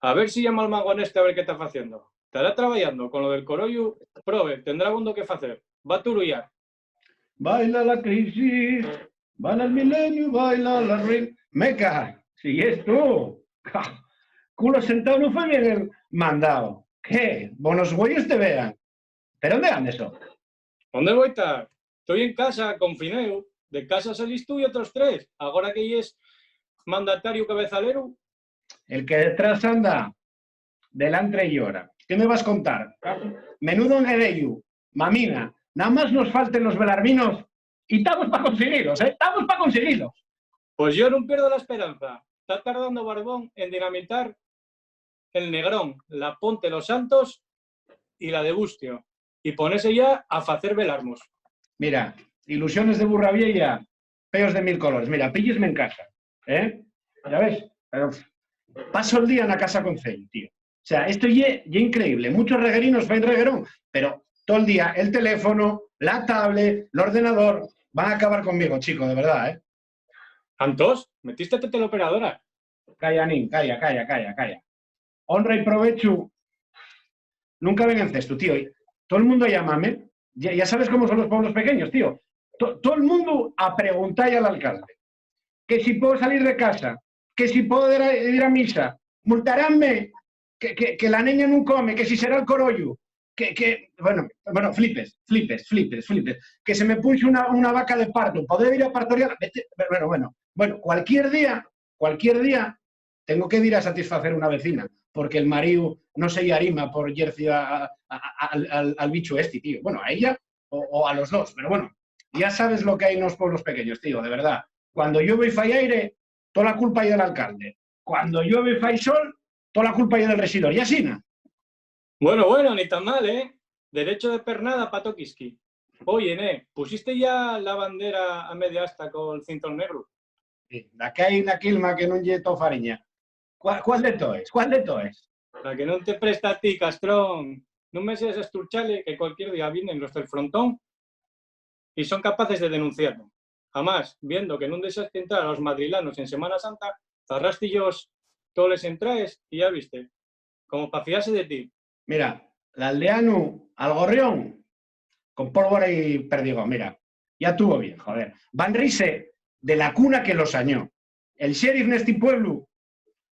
A ver si llama al mago este a ver qué está haciendo. Estará trabajando con lo del corollo, prove, tendrá algo que hacer. Va a turullar. Baila la crisis, van al milenio, baila la reina. Meca, si es tú. Culo sentado no fue bien el mandado. ¿Qué? Bonos güeyes te vean. ¿Pero dónde andas eso? ¿Dónde voy a estar? Estoy en casa, con Fineu. De casa salís tú y otros tres. Ahora que es mandatario cabezalero. El que detrás anda, delante llora. ¿Qué me vas a contar? Menudo enredello, mamina. Nada más nos falten los belarminos y estamos para conseguirlos, ¿eh? Estamos para conseguirlos. Pues yo no pierdo la esperanza. Está tardando Barbón en dinamitar el Negrón, la Ponte Los Santos y la de Bustio. Y ponerse ya a hacer velarmos. Mira, ilusiones de burra vieja, peos de mil colores. Mira, píllesme en casa, ¿eh? Ya ves, pero paso el día en la casa con Cel, tío. O sea, esto ya increíble. Muchos reguerinos ven reguerón, pero todo el día el teléfono, la tablet, el ordenador, van a acabar conmigo, chico, de verdad, ¿eh? ¿Antos? ¿Metiste a la operadora? Calla, Nin, calla. Honra y provecho nunca ven en cesto, tío. Todo el mundo llámame. Ya sabes cómo son los pueblos pequeños, tío. Todo el mundo a preguntar al alcalde que si puedo salir de casa, que si puedo ir a misa, multaránme, que la niña no come, que si será el corollo, bueno, flipes, que se me puso una vaca de parto, poder ir a partoriar, bueno, cualquier día tengo que ir a satisfacer una vecina, porque el marido no se arima por Jersey al bicho este, tío. Bueno, a ella o a los dos, pero bueno, ya sabes lo que hay en los pueblos pequeños, tío, de verdad. Cuando llueve y fai aire, toda la culpa es del alcalde. Cuando llueve y fai sol, toda la culpa es del regidor. Y así, ¿no? Bueno, ni tan mal, ¿eh? Derecho de pernada, Pato Kiski. Oye, ¿pusiste ya la bandera a media asta con el cinturón negro? Sí, de aquí hay una quilma que no lleto fariña. ¿Cuál de todos? La que no te presta a ti, Castrón. No me seas esturchale que cualquier día vienen los del frontón y son capaces de denunciarlo. Jamás, viendo que no dejas entrar a los madrilanos en Semana Santa, zarrastillos, todos les entraes y ya viste, como para fiarse de ti. Mira, el aldeano al gorrión, con pólvora y perdigón, mira, ya tuvo bien, joder. Van Rise de la cuna que los añó. El sheriff en este pueblo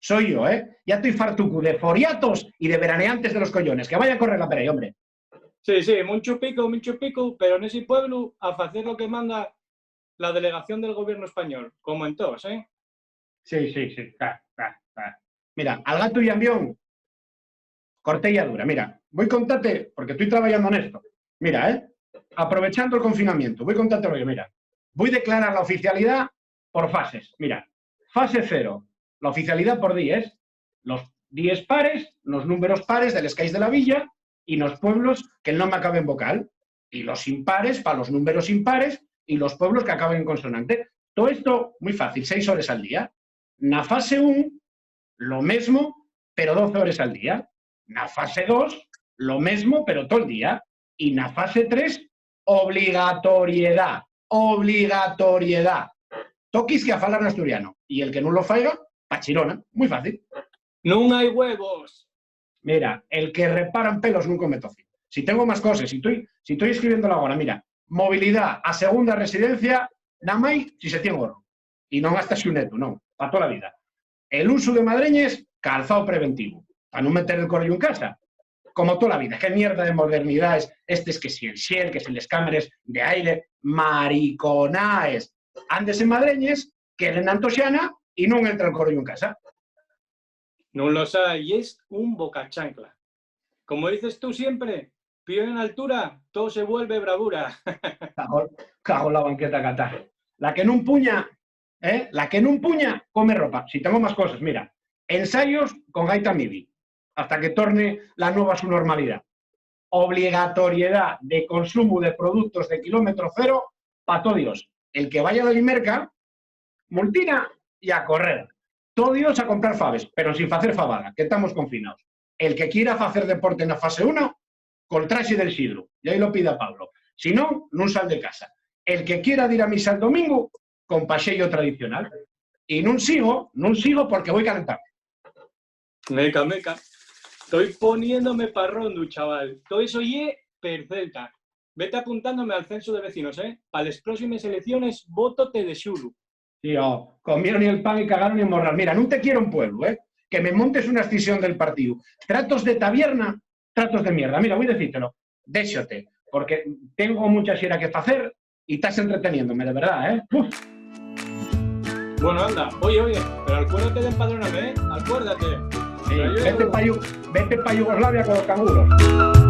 soy yo, ¿eh? Ya estoy fartuco de foriatos y de veraneantes de los collones. Que vaya a correr la pera, hombre. Sí, mucho pico, pero en ese pueblo a hacer lo que manda la delegación del gobierno español, como en todos, ¿eh? Sí. Mira, al gato y ambión, cortella dura. Mira, voy a contarte, porque estoy trabajando en esto. Mira, aprovechando el confinamiento, voy a contarte lo que, mira, voy a declarar la oficialidad por fases. Mira, fase 0, la oficialidad por 10, los 10 pares, los números pares del escáis de la villa y los pueblos que el nombre acabe en vocal, y los impares para los números impares y los pueblos que acaben en consonante. Todo esto, muy fácil, 6 horas al día. Na fase 1, lo mismo, pero 12 horas al día. Na fase 2, lo mismo, pero todo el día. Y na fase 3, obligatoriedad. Toquis que a falar en asturiano. Y el que no lo faiga, pachirona. Muy fácil. ¡No hay huevos! Mira, el que reparan pelos nunca me toci. Si tengo más cosas, si estoy escribiéndolo ahora, mira, movilidad a segunda residencia, nada más si se tiene gorro. Y no gastas un neto, no, para toda la vida. El uso de madreñes, calzado preventivo, para no meter el correo en casa. Como toda la vida. ¿Qué mierda de modernidad es? Es que si el Shell, que si les cámaras de aire, mariconaes. Andes en madreñes, queden Antosiana y no entra el correo en casa. No lo sabe, y es un bocachancla. Como dices tú siempre, pío en altura, todo se vuelve bravura. Cago en la banqueta catar. La que no empuña, come ropa. Si tengo más cosas, mira, ensayos con gaita MIDI, hasta que torne la nueva su normalidad. Obligatoriedad de consumo de productos de kilómetro cero para todo Dios. El que vaya a la Limerca, multina y a correr. Todo Dios a comprar faves, pero sin hacer fabada, que estamos confinados. El que quiera hacer deporte en la fase 1, col traxe del sidro. Y ahí lo pida Pablo. Si no, no sal de casa. El que quiera ir a misa el domingo, con paseillo tradicional. Y no sigo porque voy calentando. Meca, meca. Estoy poniéndome parrondo, chaval. Todo eso ye perfecta. Vete apuntándome al censo de vecinos, ¿eh? Para las próximas elecciones, voto-te de xuru. Tío, comieron el pan y cagaron en morral. Mira, no te quiero en pueblo, ¿eh? Que me montes una escisión del partido. Tratos de taberna, tratos de mierda. Mira, voy a decírtelo. Déxote, porque tengo mucha xera que facer y estás entreteniéndome, de verdad, ¿eh? Uf. Bueno, anda. Oye, pero acuérdate de empadronarme, ¿eh? Acuérdate. Sí, vete pa' Yugoslavia con los canguros.